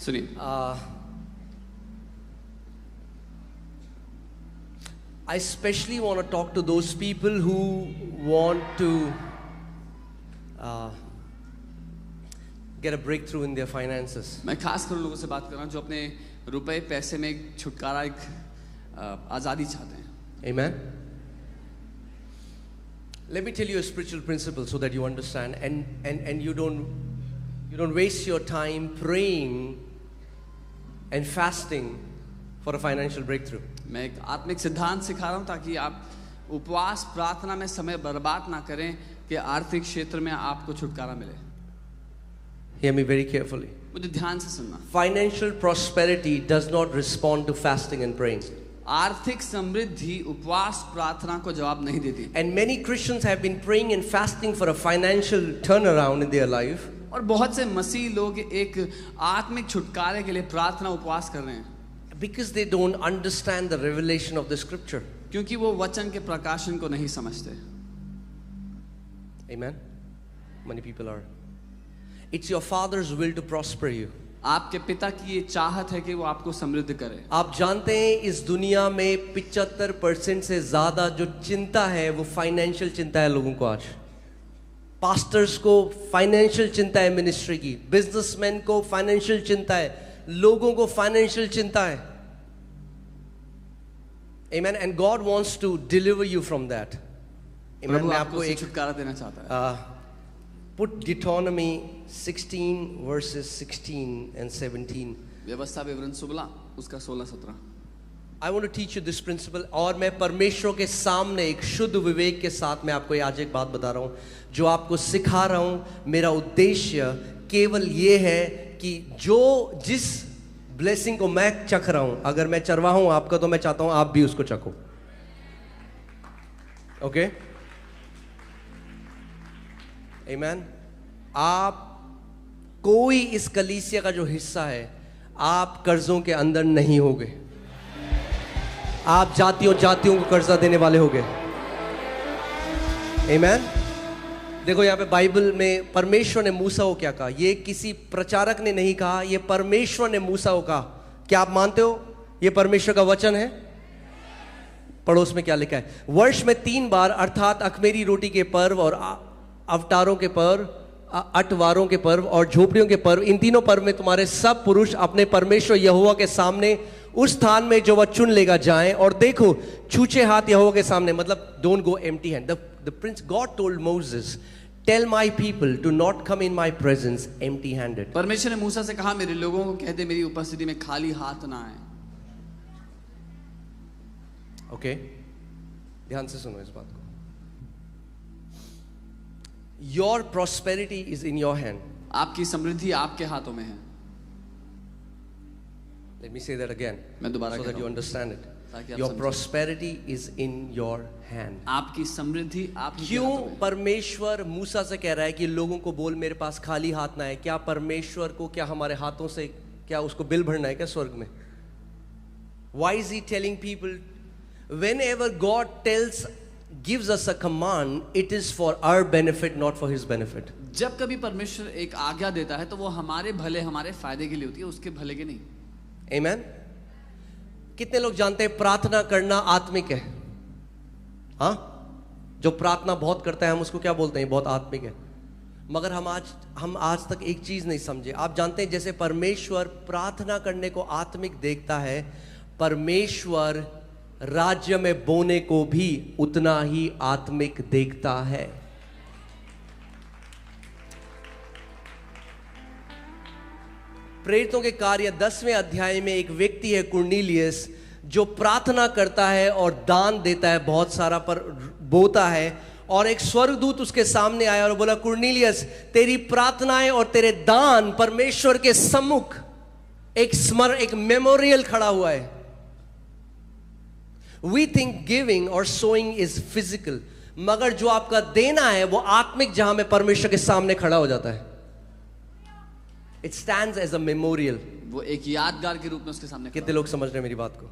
सुनिए, I especially want to talk to those people who want to get a breakthrough in their finances. मैं खास कर उन लोगों से बात कर रहा हूँ जो अपने रुपए पैसे में एक छुटकारा, एक आज़ादी चाहते हैं. Amen. Let me tell you a spiritual principle so that you understand and you don't waste your time praying and fasting for a financial breakthrough. मैं एक आत्मिक सिद्धांत सिखा रहा हूँ ताकि आप उपवास प्रार्थना में समय बर्बाद ना करें कि आर्थिक क्षेत्र में आपको छुटकारा मिले. Hear me very carefully. मुझे ध्यान से सुनना. Financial prosperity does not respond to fasting and praying. आर्थिक समृद्धि उपवास प्रार्थना को जवाब नहीं देती. And many Christians have been praying and fasting for a financial turnaround in their life. और बहुत से मसीह लोग एक आत्मिक छुटकारे के लिए प्रार्थना उपवास कर रहे हैं. Because they don't understand the revelation of the scripture. क्योंकि वो वचन के प्रकाशन को नहीं समझते. Amen. Many people are. It's your Father's will to prosper you. आपके पिता की ये चाहत है कि वो आपको समृद्ध करे. आप जानते हैं इस दुनिया में 75% से ज्यादा जो चिंता है वो फाइनेंशियल चिंता है लोगों को. आज पास्टर्स को फाइनेंशियल चिंता है, मिनिस्ट्री की, बिजनेसमैन को फाइनेंशियल चिंता है, लोगों को फाइनेंशियल चिंता है. Amen. And God wants to deliver you from that. Amen. मैं आपको एक छुटकारा देना चाहता है. Put Deuteronomy 16 verses 16 and 17. व्यवस्था विवरण 16 उसका 16-17. I want to teach you this principle. और मैं परमेश्वर के सामने एक शुद्ध विवेक के साथ मैं आपको आज एक बात बता रहा हूँ जो आपको सिखा रहा हूँ. मेरा उद्देश्य केवल ये है कि जो जिस ब्लेसिंग को मैं चख रहा हूं, अगर मैं चरवाहा हूं आपका तो मैं चाहता हूं आप भी उसको चखो. ओके? आमीन. आप कोई इस कलीसिया का जो हिस्सा है, आप कर्जों के अंदर नहीं होगे. आप जातियों को कर्जा देने वाले होगे. आमीन. देखो यहाँ पे बाइबल में परमेश्वर ने मूसा को क्या कहा. ये किसी प्रचारक ने नहीं कहा, ये परमेश्वर ने मूसा को कहा. क्या आप मानते हो ये परमेश्वर का वचन है? पड़ोस में क्या लिखा है? वर्ष में 3 बार अर्थात अखमेरी रोटी के पर्व और अवतारों के पर्व, अटवारों के पर्व और झोपड़ियों के पर्व, इन तीनों पर्व में तुम्हारे सब पुरुष अपने परमेश्वर यहोवा के सामने उस स्थान में जो वह चुन लेगा जाएं. और देखो छूछे हाथ यहोवा के सामने, मतलब don't go empty hand. The prince God told Moses, tell my people to not come in my presence empty handed. परमेश्वर ने मूसा से कहा मेरे लोगों को कह दे मेरी उपस्थिति में खाली हाथ ना आए. ओके? ध्यान से सुनो इस बात को. Your prosperity is in your hand. आपकी समृद्धि आपके हाथों में है. Let me say that again मैं दोबारा so that you understand it. ताकि आप Your समझें. prosperity is in your hand. आपकी समृद्धि आपके क्यों हाथों में है. परमेश्वर मूसा से कह रहा है कि लोगों को बोल मेरे पास खाली हाथ ना है? क्या परमेश्वर को क्या हमारे हाथों से क्या उसको बिल भरना है क्या स्वर्ग में? Why is he telling people? Whenever God gives us a command, it is for our benefit, not for his benefit. जब कभी परमेश्वर एक आज्ञा देता है तो वो हमारे भले, हमारे फायदे के लिए होती है, उसके भले के नहीं. Amen. कितने लोग जानते हैं प्रार्थना करना आत्मिक है? हाँ, जो प्रार्थना बहुत करता है हम उसको क्या बोलते हैं? बहुत आत्मिक है. मगर हम आज तक एक चीज नहीं समझे. आप जानते हैं जैसे परमेश्वर प्रार्थना करने को आत्मिक देखता है, परमेश्वर राज्य में बोने को भी उतना ही आत्मिक देखता है. प्रेरितों के कार्य 10वें अध्याय में एक व्यक्ति है कुर्नेलियस जो प्रार्थना करता है और दान देता है, बहुत सारा पर बोता है. और एक स्वर्गदूत उसके सामने आया और बोला कुर्नेलियस तेरी प्रार्थनाएं और तेरे दान परमेश्वर के सम्मुख एक मेमोरियल खड़ा हुआ है. We think giving or sowing is physical, मगर जो आपका देना है वो आत्मिक, जहां में परमेश्वर के सामने खड़ा हो जाता है. It stands as a memorial. वो एक यादगार के रूप में उसके सामने. कितने लोग समझ रहे हैं मेरी बात को?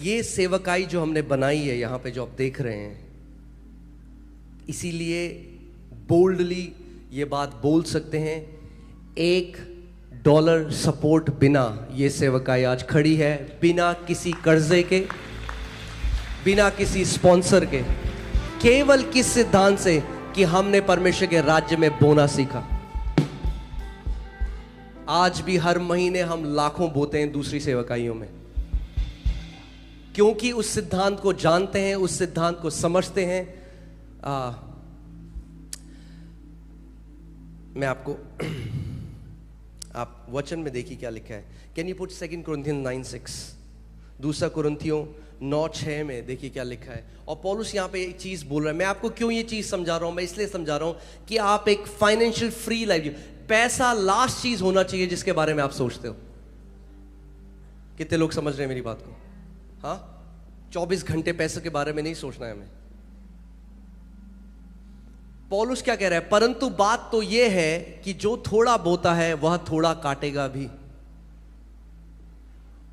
ये सेवकाई जो हमने बनाई है यहां पे जो आप देख रहे हैं, इसीलिए बोल्डली ये बात बोल सकते हैं, $1 सपोर्ट बिना ये सेवकाई आज खड़ी है, बिना किसी कर्जे के, बिना किसी स्पॉन्सर के, केवल किस सिद्धांत से कि हमने परमेश्वर के राज्य में बोना सीखा। आज भी हर महीने हम लाखों बोते हैं दूसरी सेवकाइयों में, क्योंकि उस सिद्धांत को जानते हैं, उस सिद्धांत को समझते हैं। मैं आपको आप वचन में देखिए क्या लिखा है। कैन यू पुट 2 Corinthians 9:6, 2 कुरिन्थियों 9:6 में देखिए क्या लिखा है। और पौलुस यहाँ पे एक चीज बोल रहा है। मैं आपको क्यों ये चीज समझा रहा हूं? मैं इसलिए समझा रहा हूं कि आप एक फाइनेंशियल फ्री लाइफ, पैसा लास्ट चीज होना चाहिए जिसके बारे में आप सोचते हो। कितने लोग समझ रहे हैं मेरी बात को? हाँ, 24 घंटे पैसे के बारे में नहीं सोचना है हमें। पौलुस क्या कह रहा है? परंतु बात तो यह है कि जो थोड़ा बोता है वह थोड़ा काटेगा भी,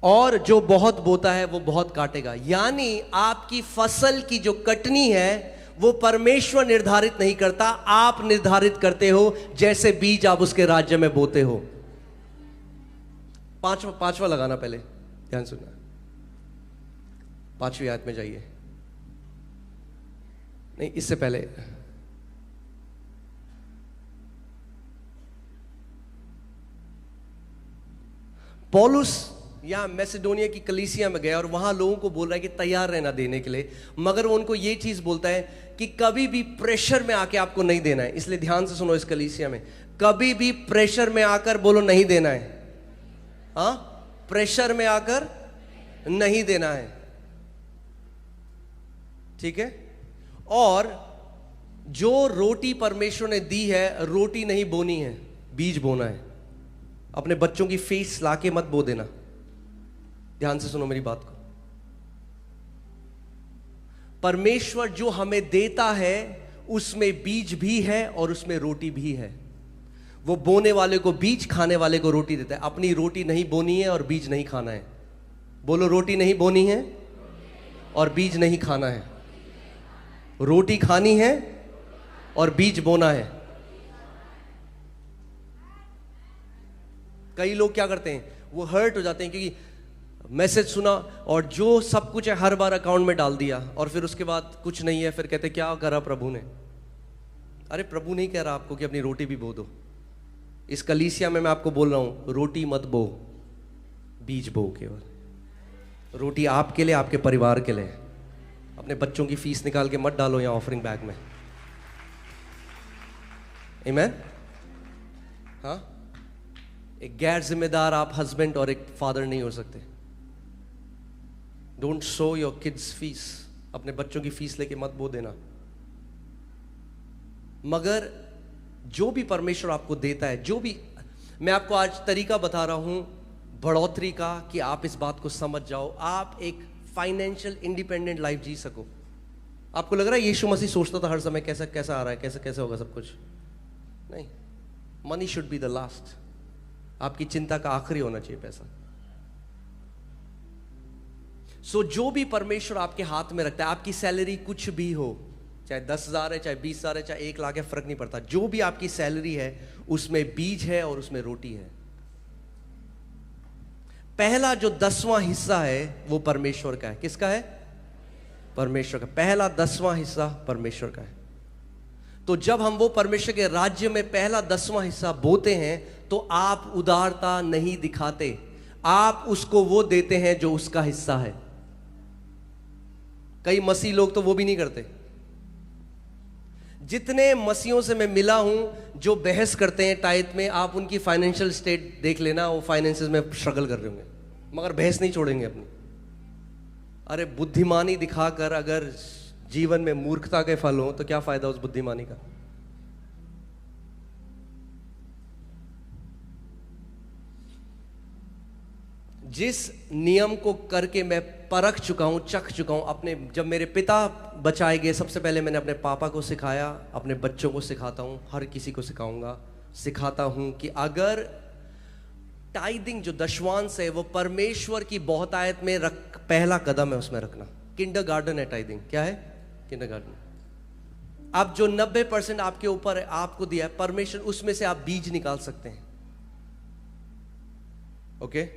और जो बहुत बोता है वो बहुत काटेगा। यानी आपकी फसल की जो कटनी है वो परमेश्वर निर्धारित नहीं करता, आप निर्धारित करते हो, जैसे बीज आप उसके राज्य में बोते हो। पांचवा लगाना, पहले ध्यान सुनना, 5वीं आयत में जाइए। नहीं, इससे पहले पौलुस यहां मैसेडोनिया की कलीसिया में गया और वहां लोगों को बोल रहा है कि तैयार रहना देने के लिए, मगर वो उनको ये चीज बोलता है कि कभी भी प्रेशर में आके आपको नहीं देना है। इसलिए ध्यान से सुनो, इस कलीसिया में कभी भी प्रेशर में आकर बोलो नहीं देना है। हाँ, प्रेशर में आकर नहीं देना है, ठीक है। और जो रोटी परमेश्वर ने दी है, रोटी नहीं बोनी है, बीज बोना है। अपने बच्चों की फीस लाके मत बो देना। ध्यान से सुनो मेरी बात को। परमेश्वर जो हमें देता है उसमें बीज भी है और उसमें रोटी भी है। वो बोने वाले को बीज, खाने वाले को रोटी देता है। अपनी रोटी नहीं बोनी है और बीज नहीं खाना है। बोलो, रोटी नहीं बोनी है और बीज नहीं खाना है। रोटी खानी है और बीज बोना है। कई लोग क्या करते हैं, वो हर्ट हो जाते हैं क्योंकि मैसेज सुना और जो सब कुछ है हर बार अकाउंट में डाल दिया, और फिर उसके बाद कुछ नहीं है, फिर कहते क्या करा प्रभु ने। अरे प्रभु नहीं कह रहा आपको कि अपनी रोटी भी बो दो। इस कलीसिया में मैं आपको बोल रहा हूं, रोटी मत बो, बीज बो। केवल रोटी आपके लिए, आपके परिवार के लिए। अपने बच्चों की फीस निकाल के मत डालो यहाँ ऑफरिंग बैग में। आमीन। हाँ, एक गैर जिम्मेदार आप हस्बैंड और एक फादर नहीं हो सकते। Don't show your kids fees. अपने बच्चों की फीस लेके मत बो देना। मगर जो भी परमेश्वर आपको देता है, जो भी, मैं आपको आज तरीका बता रहा हूं बढ़ोतरी का, कि आप इस बात को समझ जाओ, आप एक फाइनेंशियल इंडिपेंडेंट लाइफ जी सको। आपको लग रहा है यीशु मसीह सोचता था हर समय कैसा कैसा आ रहा है, कैसे कैसे होगा सब कुछ? नहीं, money should be the last. आपकी चिंता का आखिरी होना चाहिए पैसा। सो जो भी परमेश्वर आपके हाथ में रखता है, आपकी सैलरी कुछ भी हो, चाहे 10,000 है, चाहे 20,000 है, चाहे 1 लाख है, फर्क नहीं पड़ता। जो भी आपकी सैलरी है उसमें बीज है और उसमें रोटी है। पहला जो 10वां हिस्सा है वो परमेश्वर का है। किसका है? परमेश्वर का। पहला 10वां हिस्सा परमेश्वर का है। तो जब हम वो परमेश्वर के राज्य में पहला 10वां हिस्सा बोते हैं तो आप उदारता नहीं दिखाते, आप उसको वो देते हैं जो उसका हिस्सा है। कई मसीह लोग तो वो भी नहीं करते। जितने मसीहों से मैं मिला हूं जो बहस करते हैं टाइट में, आप उनकी फाइनेंशियल स्टेट देख लेना, वो फाइनेंसेस में स्ट्रगल कर रहे होंगे, मगर बहस नहीं छोड़ेंगे अपनी। अरे बुद्धिमानी दिखाकर अगर जीवन में मूर्खता के फल हो तो क्या फायदा उस बुद्धिमानी का? जिस नियम को करके मैं परख चुका हूं, चख चुका हूं अपने, जब मेरे पिता बचाए गए, सबसे पहले मैंने अपने पापा को सिखाया, अपने बच्चों को सिखाता हूं, हर किसी को सिखाऊंगा, सिखाता हूं कि अगर टाइदिंग जो दशवांश है वो परमेश्वर की बहुतायत में पहला कदम है उसमें रखना। किंडरगार्टन है टाइदिंग। क्या है? किंडरगार्टन। अब जो 90% आपके ऊपर है, आपको दिया है परमेश्वर, उसमें से आप बीज निकाल सकते हैं। ओके,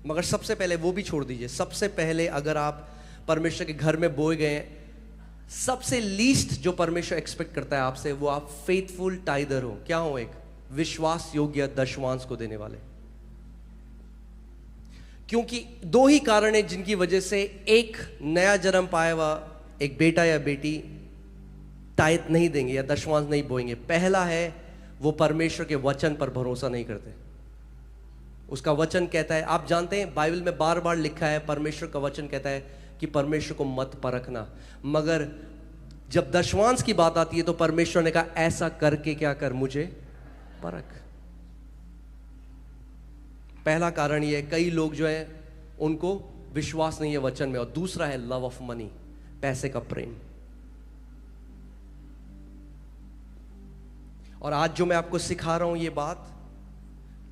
मगर सबसे पहले वो भी छोड़ दीजिए। सबसे पहले अगर आप परमेश्वर के घर में बोए गए हैं, सबसे लीस्ट जो परमेश्वर एक्सपेक्ट करता है आपसे, वो आप फेथफुल टाइदर हो। क्या हो? एक विश्वास योग्य दशमांश को देने वाले। क्योंकि दो ही कारण है जिनकी वजह से एक नया जन्म पाया हुआ एक बेटा या बेटी टाइद नहीं देंगे या दशमांश नहीं बोएंगे। पहला है, वो परमेश्वर के वचन पर भरोसा नहीं करते। उसका वचन कहता है, आप जानते हैं बाइबल में बार बार लिखा है, परमेश्वर का वचन कहता है कि परमेश्वर को मत परखना। मगर जब दशमांश की बात आती है तो परमेश्वर ने कहा, ऐसा करके क्या कर, मुझे परख। पहला कारण ये है, कई लोग जो है उनको विश्वास नहीं है वचन में। और दूसरा है लव ऑफ मनी, पैसे का प्रेम। और आज जो मैं आपको सिखा रहा हूं ये बात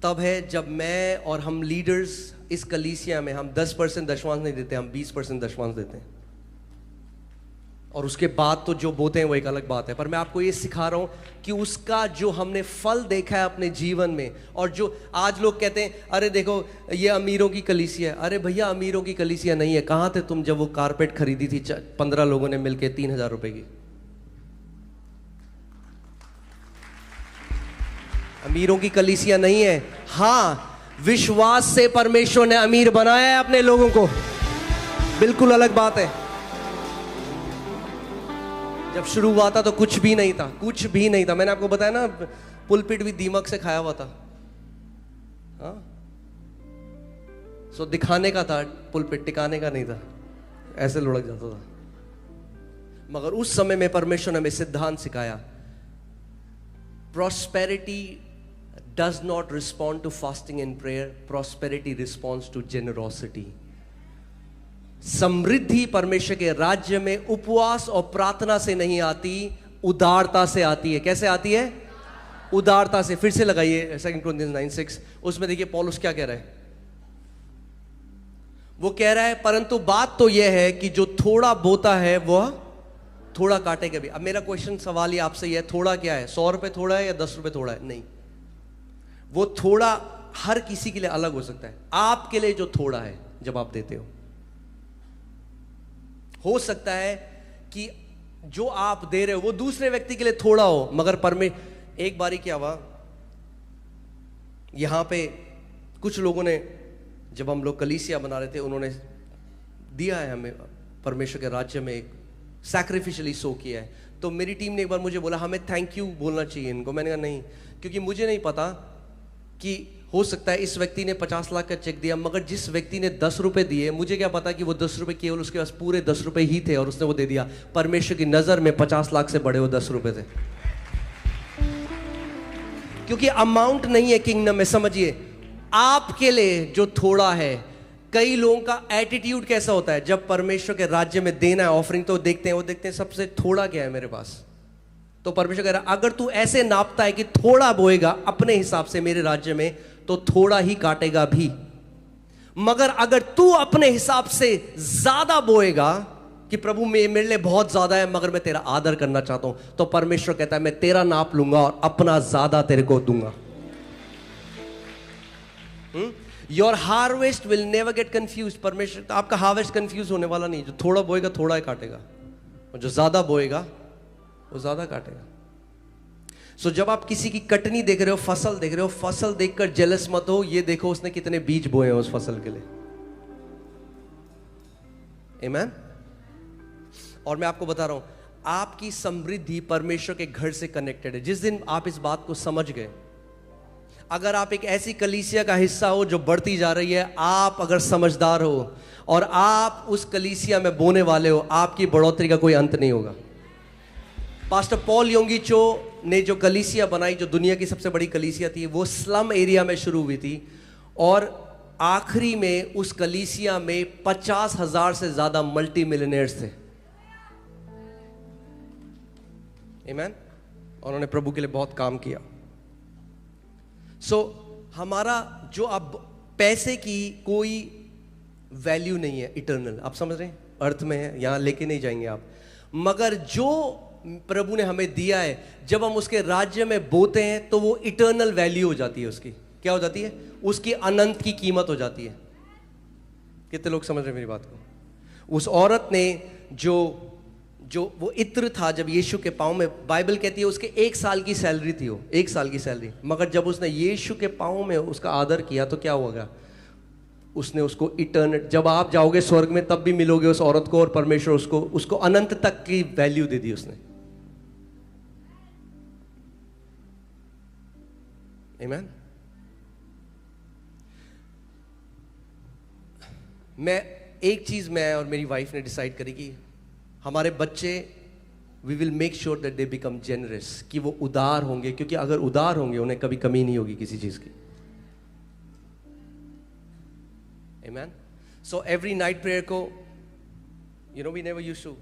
तब है जब मैं और हम लीडर्स इस कलीसिया में हम 10% दशमांश नहीं देते, हम 20% दशमांश देते हैं। और उसके बाद तो जो बोते हैं वो एक अलग बात है। पर मैं आपको ये सिखा रहा हूं कि उसका जो हमने फल देखा है अपने जीवन में, और जो आज लोग कहते हैं अरे देखो ये अमीरों की कलीसिया है। अरे भैया, अमीरों की कलीसिया नहीं है। कहां थे तुम जब वो कारपेट खरीदी थी 15 लोगों ने मिलकर 3000 रुपए की? अमीरों की कलीसिया नहीं है। हाँ, विश्वास से परमेश्वर ने अमीर बनाया है अपने लोगों को, बिल्कुल अलग बात है। जब शुरू हुआ था तो कुछ भी नहीं था, कुछ भी नहीं था। मैंने आपको बताया ना, पुलपिट भी दीमक से खाया हुआ था। हाँ, सो दिखाने का था पुलपिट, टिकाने का नहीं था, ऐसे लुढ़क जाता था। मगर उस समय में परमेश्वर ने हमें सिद्धांत सिखाया, prosperity does not respond to fasting and prayer, prosperity responds to generosity। समृद्धि परमेश्वर के राज्य में उपवास और प्रार्थना से नहीं आती, उदारता से आती है। कैसे आती है? उदारता से। फिर से लगाइए 2 Corinthians 9:6, उसमें देखिए पौलुस क्या कह रहा है। वो कह रहा है, परंतु बात तो यह है कि जो थोड़ा बोता है वह थोड़ा काटेगा भी। अब मेरा क्वेश्चन, सवाल ही आपसे यह है, थोड़ा क्या है? 100 रुपए थोड़ा है या 10 रुपए थोड़ा है? नहीं, वो थोड़ा हर किसी के लिए अलग हो सकता है। आपके लिए जो थोड़ा है जब आप देते हो सकता है कि जो आप दे रहे हो वो दूसरे व्यक्ति के लिए थोड़ा हो, मगर एक बारी क्या हुआ, यहां पे कुछ लोगों ने, जब हम लोग कलीसिया बना रहे थे, उन्होंने दिया है हमें परमेश्वर के राज्य में, एक सैक्रिफिशियली सो किया है। तो मेरी टीम ने एक बार मुझे बोला, हमें थैंक यू बोलना चाहिए इनको। मैंने कहा नहीं, क्योंकि मुझे नहीं पता कि हो सकता है इस व्यक्ति ने 50 लाख का चेक दिया, मगर जिस व्यक्ति ने 10 रुपए दिए, मुझे क्या पता कि वो 10 रुपए केवल उसके पास पूरे 10 रुपए ही थे और उसने वो दे दिया। परमेश्वर की नजर में 50 लाख से बड़े वो 10 रुपए थे, क्योंकि अमाउंट नहीं है किंगडम में। समझिए, आपके लिए जो थोड़ा है, कई लोगों का एटीट्यूड कैसा होता है, जब परमेश्वर के राज्य में देना है ऑफरिंग, तो देखते हैं सबसे थोड़ा क्या है मेरे पास। तो परमेश्वर कह रहा है, अगर तू ऐसे नापता है कि थोड़ा बोएगा अपने हिसाब से मेरे राज्य में, तो थोड़ा ही काटेगा भी। मगर अगर तू अपने हिसाब से ज्यादा बोएगा कि प्रभु मेरे लिए बहुत ज्यादा है मगर मैं तेरा आदर करना चाहता हूं, तो परमेश्वर कहता है मैं तेरा नाप लूंगा और अपना ज्यादा तेरे को दूंगा। Your harvest will never get confuse. परमेश्वर, आपका हार्वेस्ट कंफ्यूज होने वाला नहीं। जो थोड़ा बोएगा थोड़ा ही काटेगा, और जो ज्यादा बोएगा वो ज्यादा काटेगा। सो जब आप किसी की कटनी देख रहे हो, फसल देख रहे हो, फसल देखकर जेलस मत हो, ये देखो उसने कितने बीज बोए हैं उस फसल के लिए। आमीन। और मैं आपको बता रहा हूं, आपकी समृद्धि परमेश्वर के घर से कनेक्टेड है। जिस दिन आप इस बात को समझ गए, अगर आप एक ऐसी कलीसिया का हिस्सा हो जो बढ़ती जा रही है, आप अगर समझदार हो और आप उस कलीसिया में बोने वाले हो, आपकी बढ़ोतरी का कोई अंत नहीं होगा। पास्टर पॉल योंगी चो ने जो कलीसिया बनाई, जो दुनिया की सबसे बड़ी कलीसिया थी, वो स्लम एरिया में शुरू हुई थी, और आखिरी में उस कलीसिया में 50,000 से ज्यादा मल्टी मिलियनेयर्स थे। आमीन। उन्होंने प्रभु के लिए बहुत काम किया। हमारा जो अब पैसे की कोई वैल्यू नहीं है इटर्नल, आप समझ रहे हैं, अर्थ में है, यहां लेके नहीं जाएंगे आप। मगर जो प्रभु ने हमें दिया है, जब हम उसके राज्य में बोते हैं तो वो इटर्नल वैल्यू हो जाती है। उसकी क्या हो जाती है? उसकी अनंत की कीमत हो जाती है। कितने लोग समझ रहे हैं मेरी बात को? उस औरत ने जो वो इत्र था जब यीशु के पाँव में, बाइबल कहती है उसके 1 साल की सैलरी थी, वो 1 साल की सैलरी, मगर जब उसने यीशु के पाँव में उसका आदर किया तो क्या होगा? उसने उसको इटर्नल, जब आप जाओगे स्वर्ग में तब भी मिलोगे उस औरत को, और परमेश्वर उसको अनंत तक की वैल्यू दे दी उसने। आमीन। एक चीज मैं और मेरी वाइफ ने डिसाइड करी कि हमारे बच्चे, we will make sure that they become generous, कि वो उदार होंगे, क्योंकि अगर उदार होंगे उन्हें कभी कमी नहीं होगी किसी चीज की। Amen. So every night prayer को, we never used to,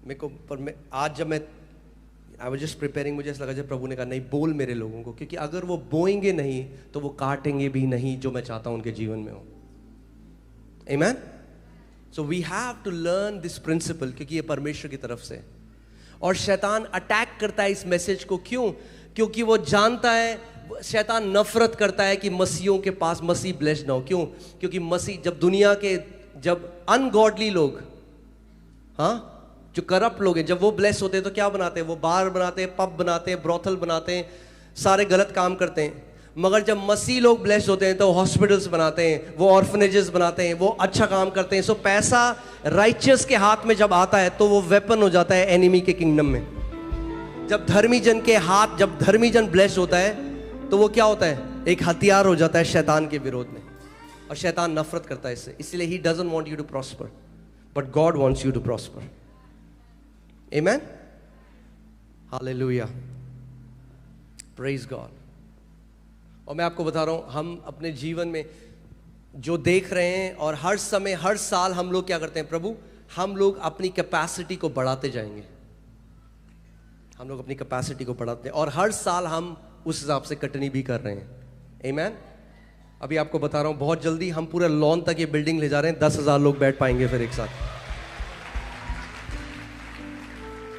मेरे को, पर आज जब मैं I was just preparing, मुझे ऐसा लगा जब प्रभु ने कहा नहीं बोल मेरे लोगों को, क्योंकि अगर वो बोएंगे नहीं तो वो काटेंगे भी नहीं जो मैं चाहता हूं उनके जीवन में हो। Amen. So we have to learn this principle, क्योंकि ये परमेश्वर की तरफ से। और शैतान अटैक करता है इस मैसेज को, क्यों? क्योंकि वो जानता है, शैतान नफरत करता है कि मसीहों के पास मसीह ब्लेस्ड ना हो। क्यों? क्योंकि मसीह, जब दुनिया के, जब अनगॉडली लोग, जो करप्ट लोग हैं, जब वो ब्लेस होते हैं तो क्या बनाते हैं? वो बार बनाते हैं, पब बनाते हैं, ब्रोथल बनाते हैं, सारे गलत काम करते हैं। मगर जब मसीह लोग ब्लेस्ड होते हैं तो हॉस्पिटल्स बनाते हैं, वो ऑर्फनेजेस बनाते हैं, वो अच्छा काम करते हैं। सो पैसा राइचियस के हाथ में जब आता है तो वो वेपन हो जाता है एनिमी के किंगडम में। जब धर्मी जन के हाथ, जब धर्मी जन ब्लेस्ड होता है तो वो क्या होता है? एक हथियार हो जाता है शैतान के विरोध में, और शैतान नफरत करता है इससे। इसलिए he doesn't want you to prosper, but God wants you to prosper. Amen, hallelujah, praise God. और मैं आपको बता रहा हूं, हम अपने जीवन में जो देख रहे हैं, और हर समय, हर साल हम लोग क्या करते हैं? प्रभु, हम लोग अपनी कैपेसिटी को बढ़ाते जाएंगे, हम लोग अपनी कैपेसिटी को बढ़ाते हैं, और हर साल हम उस हिसाब से कटनी भी कर रहे हैं। आमेन। अभी आपको बता रहा हूं, बहुत जल्दी हम पूरे लॉन तक ये बिल्डिंग ले जा रहे हैं, 10,000 लोग बैठ पाएंगे फिर एक साथ।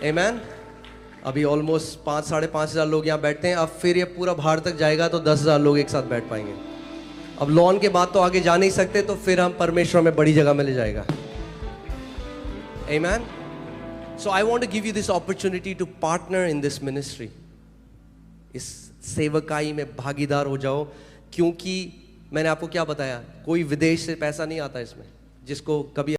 आमेन। अभी ऑलमोस्ट 5,000-5,500 लोग यहाँ बैठते हैं, अब फिर ये पूरा बाहर तक जाएगा तो 10,000 लोग एक साथ बैठ पाएंगे। अब लॉन के बाद तो आगे जा नहीं सकते, तो फिर हम परमेश्वर में बड़ी जगह में ले जाएगा। आमेन। So I want to give you this opportunity to partner in this ministry. इस सेवकाई में भागीदार हो जाओ, क्योंकि मैंने आपको क्या बताया, कोई विदेश से पैसा नहीं आता इसमें, जिसको कभी